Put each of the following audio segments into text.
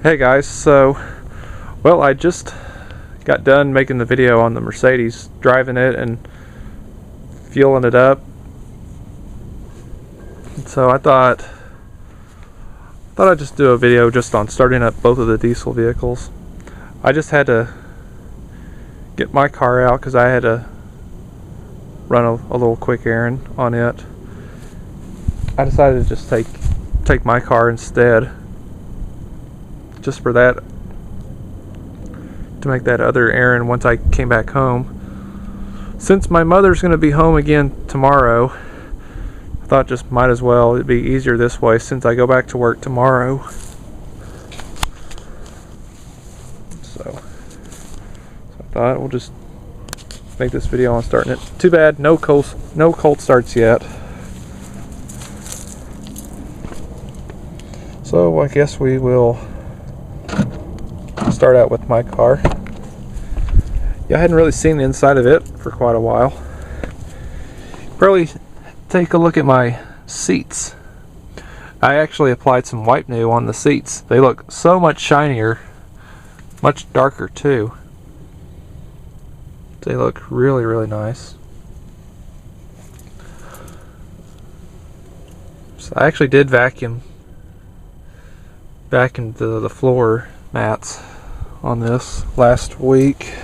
Hey guys, so I just got done making the video on the Mercedes, driving it and fueling it up. So I thought I'd just do a video just on starting up both of the diesel vehicles. I just had to get my car out because I had to run a little quick errand on it. I decided to just take my car instead, just for that, to make that other errand once I came back home. Since my mother's going to be home again tomorrow, I thought just might as well, it'd be easier this way since I go back to work tomorrow. So I thought we'll just make this video on starting it. Too bad no cold starts yet. So I guess we will start out with my car. Yeah, I hadn't really seen the inside of it for quite a while. Probably take a look at my seats. I actually applied some Wipe New on the seats. They look so much shinier, much darker too. They look really, really nice. So I actually did vacuum the floor mats on this last week,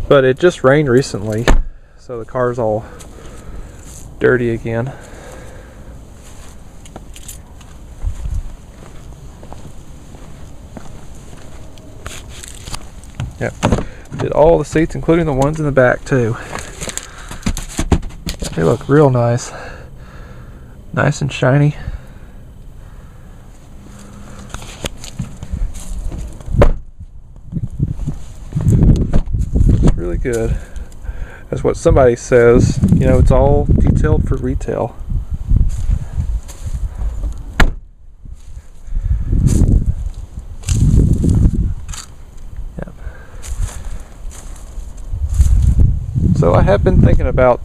but it just rained recently, so the car's all dirty again. Yep, did all the seats, including the ones in the back too. They look real nice and shiny. Really good. That's what somebody says, you know, it's all detailed for retail. Yep. So I have been thinking about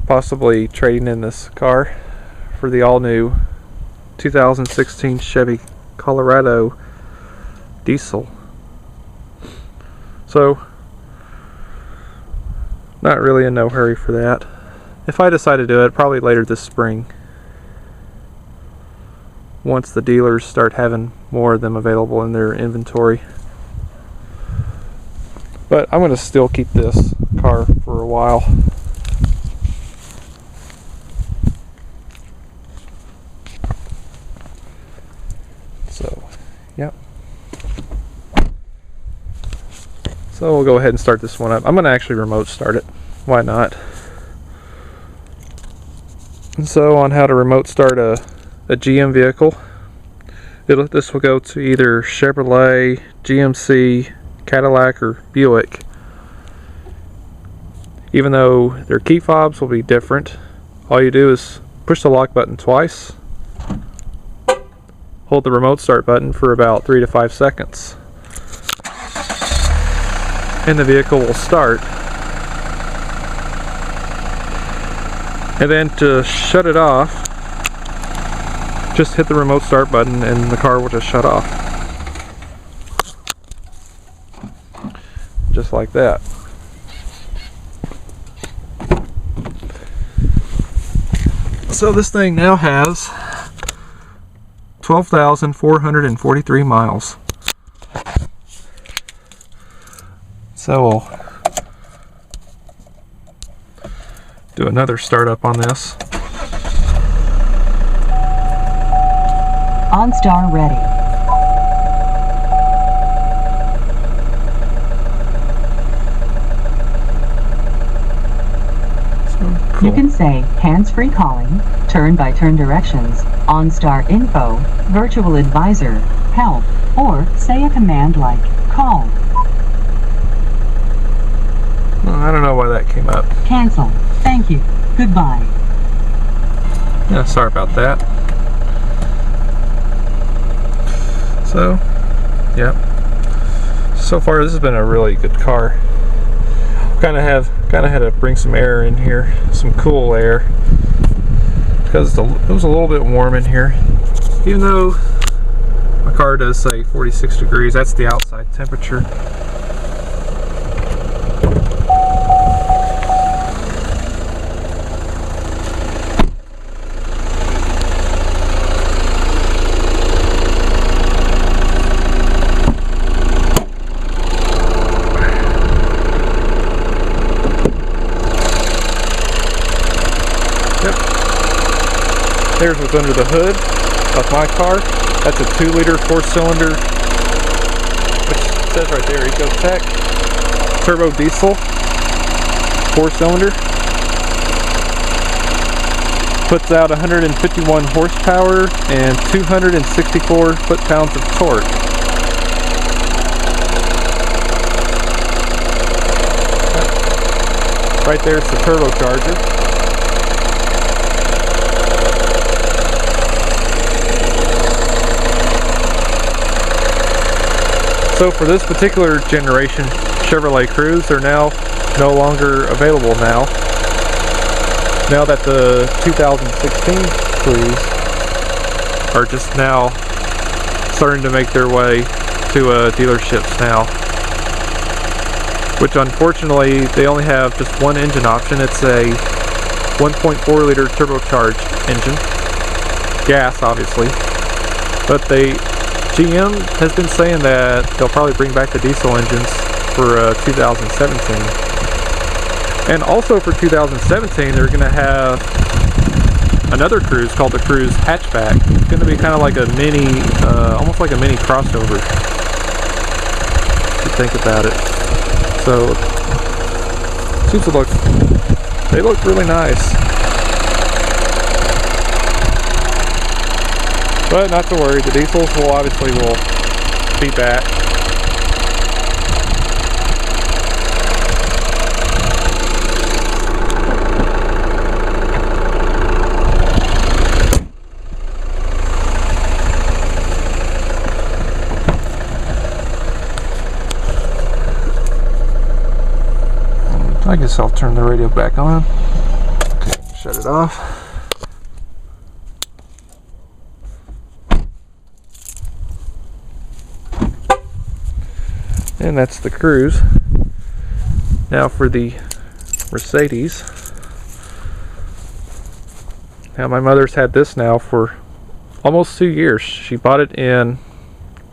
possibly trading in this car for the all-new 2016 Chevy Colorado diesel. So, not really in no hurry for that. If I decide to do it, probably later this spring, once the dealers start having more of them available in their inventory. But I'm going to still keep this car for a while. So, yep. So we'll go ahead and start this one up. I'm going to actually remote start it. Why not? And so on how to remote start a GM vehicle, this will go to either Chevrolet, GMC, Cadillac, or Buick. Even though their key fobs will be different, all you do is push the lock button twice, hold the remote start button for about 3 to 5 seconds, and the vehicle will start. And then to shut it off, just hit the remote start button and the car will just shut off. Just like that. So this thing now has 12,443 miles. So we'll do another startup on this. OnStar ready. So cool. You can say hands-free calling, turn-by-turn directions, OnStar info, virtual advisor, help, or say a command like call. I don't know why that came up. Cancel. Thank you. Goodbye. Yeah, sorry about that. So, yeah. So far, this has been a really good car. Kind of had to bring some air in here, some cool air, because it was a little bit warm in here. even though my car does say 46 degrees, that's the outside temperature. There's what's under the hood of my car. That's a 2-liter 4-cylinder, which says right there, EcoTech, turbo diesel, 4-cylinder. Puts out 151 horsepower and 264 foot-pounds of torque. Right there's the turbocharger. So for this particular generation Chevrolet Cruze, they're now no longer available now. Now that the 2016 Cruze are just now starting to make their way to dealerships now. Which unfortunately, they only have just one engine option. It's a 1.4 liter turbocharged engine. Gas, obviously. But GM has been saying that they'll probably bring back the diesel engines for 2017. And also for 2017, they're going to have another Cruze called the Cruze Hatchback. It's going to be kind of like a mini, almost like a mini crossover, if you think about it. So, seems to look, they look really nice. But not to worry, the diesels will obviously be back. I guess I'll turn the radio back on. Okay, shut it off. And that's the Cruze. Now for the Mercedes. Now my mother's had this now for almost 2 years. She bought it in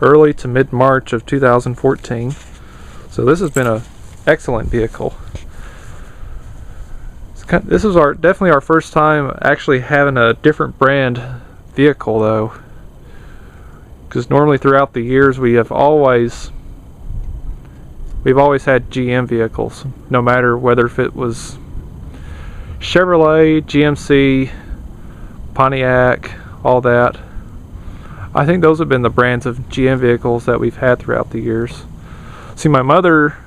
early to mid-March of 2014. So this has been an excellent vehicle. This is definitely our first time actually having a different brand vehicle though. Because normally throughout the years we've always had GM vehicles, no matter whether if it was Chevrolet, GMC, Pontiac, all that. I think those have been the brands of GM vehicles that we've had throughout the years. See, my mother,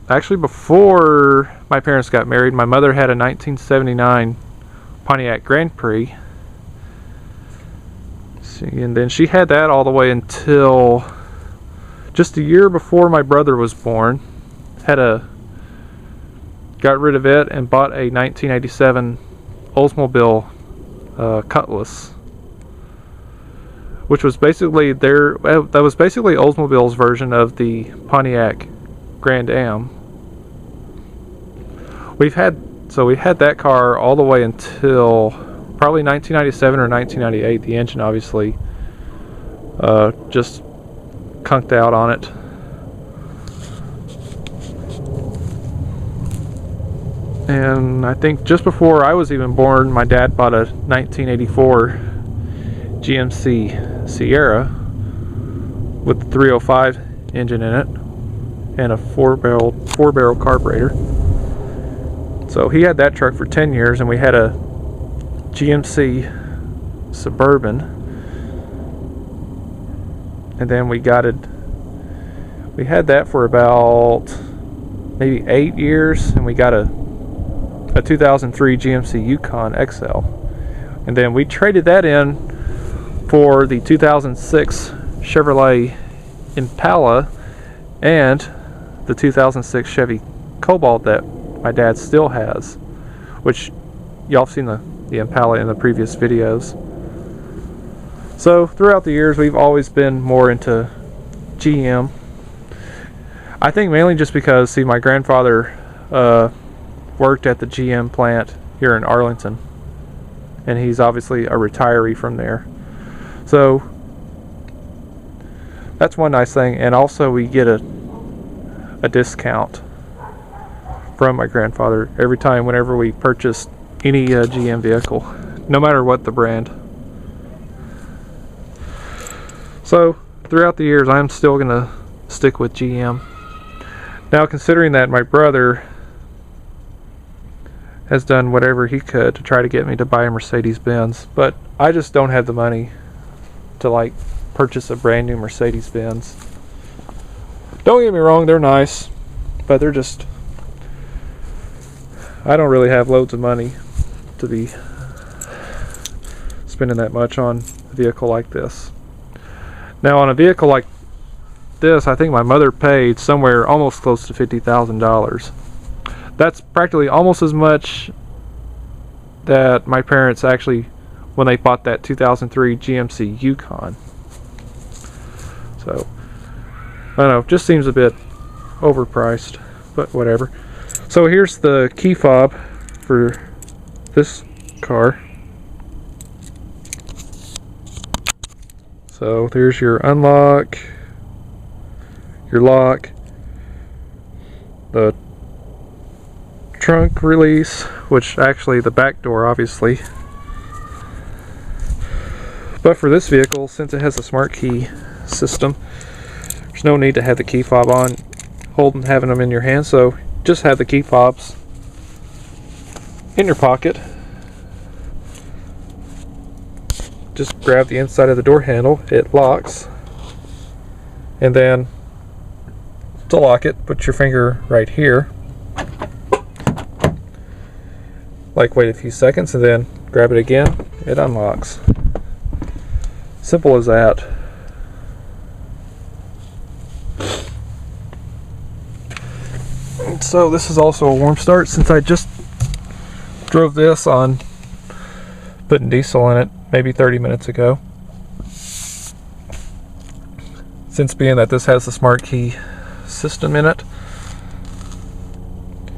actually before my parents got married, my mother had a 1979 Pontiac Grand Prix. See, and then she had that all the way until just a year before my brother was born. Got rid of it and bought a 1987 Oldsmobile Cutlass, which was basically Oldsmobile's version of the Pontiac Grand Am. We had that car all the way until probably 1997 or 1998. The engine obviously just conked out on it. And I think just before I was even born, my dad bought a 1984 GMC Sierra with the 305 engine in it and a four barrel carburetor. So he had that truck for 10 years, and we had a GMC Suburban, and then we had that for about maybe 8 years, and we got a 2003 GMC Yukon XL, and then we traded that in for the 2006 Chevrolet Impala and the 2006 Chevy Cobalt that my dad still has, which y'all have seen the Impala in the previous videos. So throughout the years, we've always been more into GM. I think mainly just because, see, my grandfather worked at the GM plant here in Arlington, and he's obviously a retiree from there. So that's one nice thing, and also we get a discount from my grandfather every time whenever we purchase any GM vehicle, no matter what the brand. So throughout the years, I'm still gonna stick with GM. Now, considering that my brother has done whatever he could to try to get me to buy a Mercedes-Benz, but I just don't have the money to like purchase a brand new Mercedes-Benz. Don't get me wrong, they're nice, but they're just, I don't really have loads of money to be spending that much on a vehicle like this. Now, on a vehicle like this, I think my mother paid somewhere almost close to $50,000. That's practically almost as much that my parents actually, when they bought that 2003 GMC Yukon. So, I don't know, just seems a bit overpriced, but whatever. So here's the key fob for this car. So there's your unlock, your lock, the trunk release, which actually the back door obviously. But for this vehicle, since it has a smart key system, there's no need to have the key fob on, having them in your hand, so just have the key fobs in your pocket. Just grab the inside of the door handle, it locks, and then to lock it, put your finger right here, like wait a few seconds, and then grab it again, it unlocks. Simple as that. So this is also a warm start, since I just drove this on putting diesel in it maybe 30 minutes ago. Since being that this has the smart key system in it,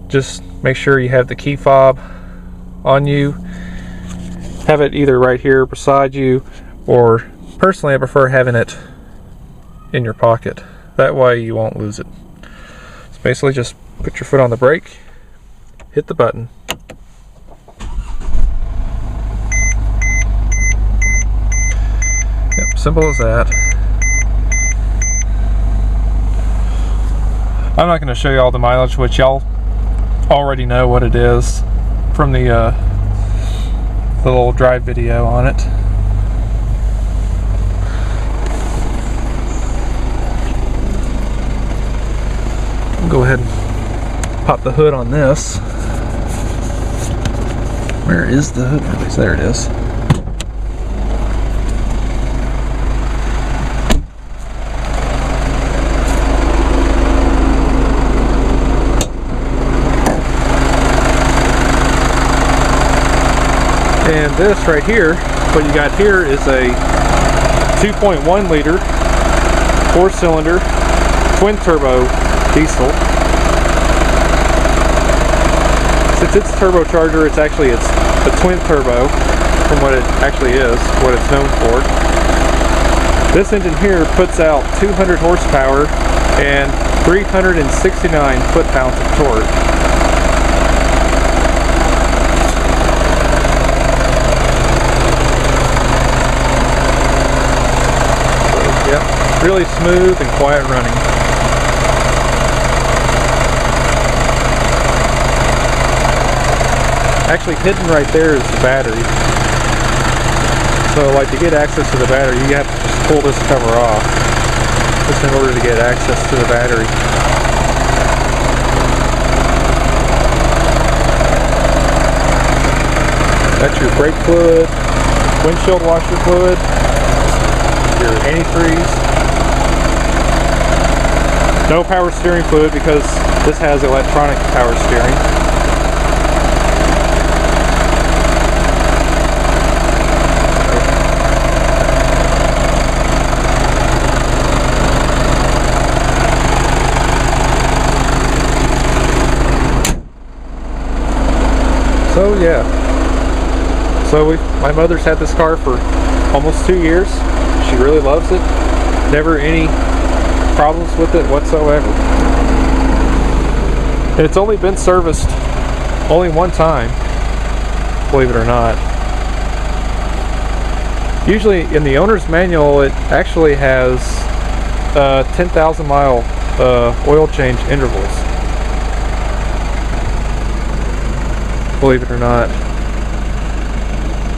just make sure you have the key fob on you. Have it either right here beside you, or personally I prefer having it in your pocket. That way you won't lose it. So basically just put your foot on the brake, hit the button. Yep, simple as that. I'm not going to show you all the mileage, which y'all already know what it is from the little drive video on it. I'll go ahead and pop the hood on this. Where is the hood? There it is. And this right here, what you got here is a 2.1 liter 4-cylinder twin turbo diesel. Since it's a turbocharger, it's a twin turbo from what it actually is, what it's known for. This engine here puts out 200 horsepower and 369 foot-pounds of torque. Yep, really smooth and quiet running. Actually, hidden right there is the battery. So, like, to get access to the battery, you have to just pull this cover off, just in order to get access to the battery. That's your brake fluid, windshield washer fluid, your antifreeze. No power steering fluid because this has electronic power steering. So yeah, my mother's had this car for almost 2 years. She really loves it. Never any problems with it whatsoever. And it's only been serviced only one time, believe it or not. Usually in the owner's manual it actually has 10,000 mile oil change intervals, believe it or not,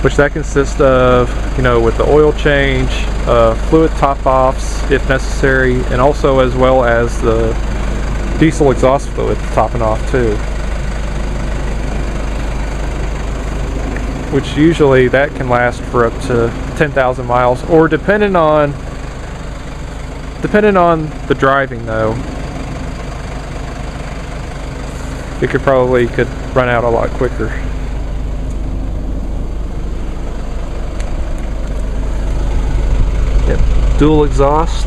which that consists of, you know, with the oil change, fluid top-offs if necessary, and also as well as the diesel exhaust fluid topping off too, which usually that can last for up to 10,000 miles, or depending on the driving though, it could run out a lot quicker. Yep, dual exhaust.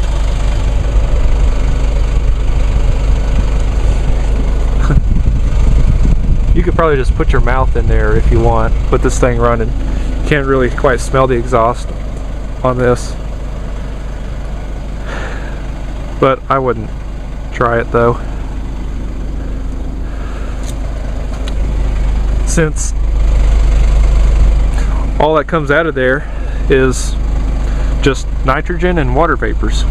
You could probably just put your mouth in there if you want, put this thing running. You can't really quite smell the exhaust on this, but I wouldn't try it though, since all that comes out of there is just nitrogen and water vapors.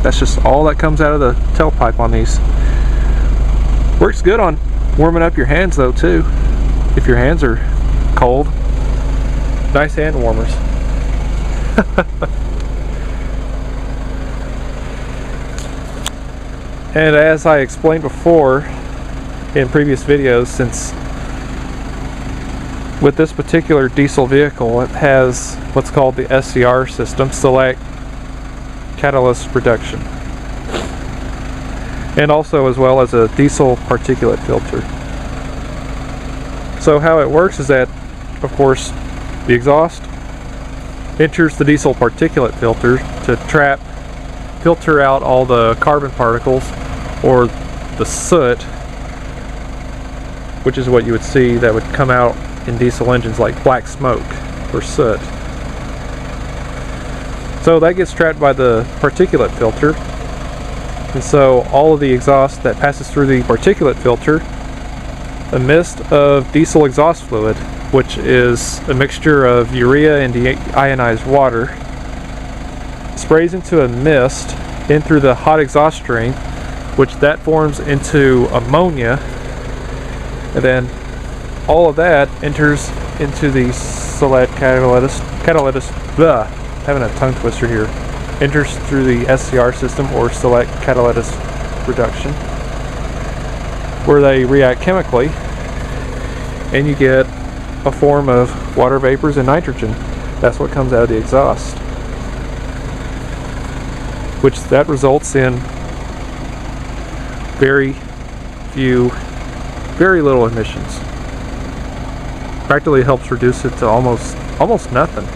That's just all that comes out of the tailpipe on these. Works good on warming up your hands though too, if your hands are cold. Nice hand warmers. And as I explained before in previous videos, since with this particular diesel vehicle it has what's called the SCR system, Select Catalyst Reduction, and also as well as a diesel particulate filter. So how it works is that, of course, the exhaust enters the diesel particulate filter to filter out all the carbon particles, or the soot, which is what you would see that would come out in diesel engines, like black smoke or soot. So that gets trapped by the particulate filter, and so all of the exhaust that passes through the particulate filter, a mist of diesel exhaust fluid, which is a mixture of urea and deionized water, sprays into a mist in through the hot exhaust stream, which that forms into ammonia, and then all of that enters into the Select Catalyst, having a tongue twister here, enters through the SCR system, or Select Catalyst Reduction, where they react chemically and you get a form of water vapors and nitrogen. That's what comes out of the exhaust, which that results in very little emissions. Practically helps reduce it to almost nothing.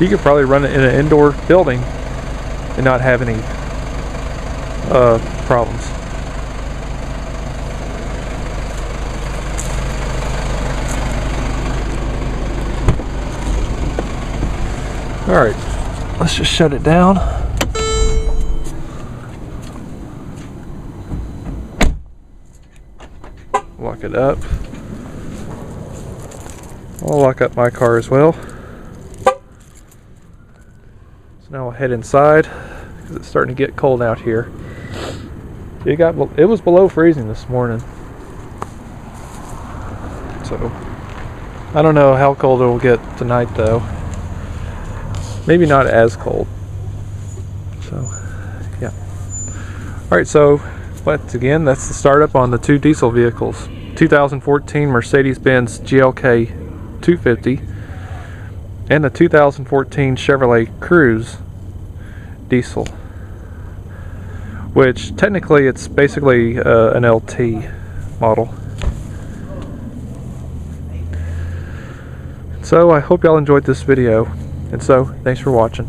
You could probably run it in an indoor building and not have any problems. Alright, let's just shut it down. Lock it up. I'll lock up my car as well. So now I'll head inside because it's starting to get cold out here. It was below freezing this morning. So I don't know how cold it will get tonight though. Maybe not as cold. So yeah. Alright, so once again, that's the startup on the two diesel vehicles. 2014 Mercedes-Benz GLK 250 and the 2014 Chevrolet Cruze diesel, which technically it's basically an LT model. So I hope y'all enjoyed this video, and so thanks for watching.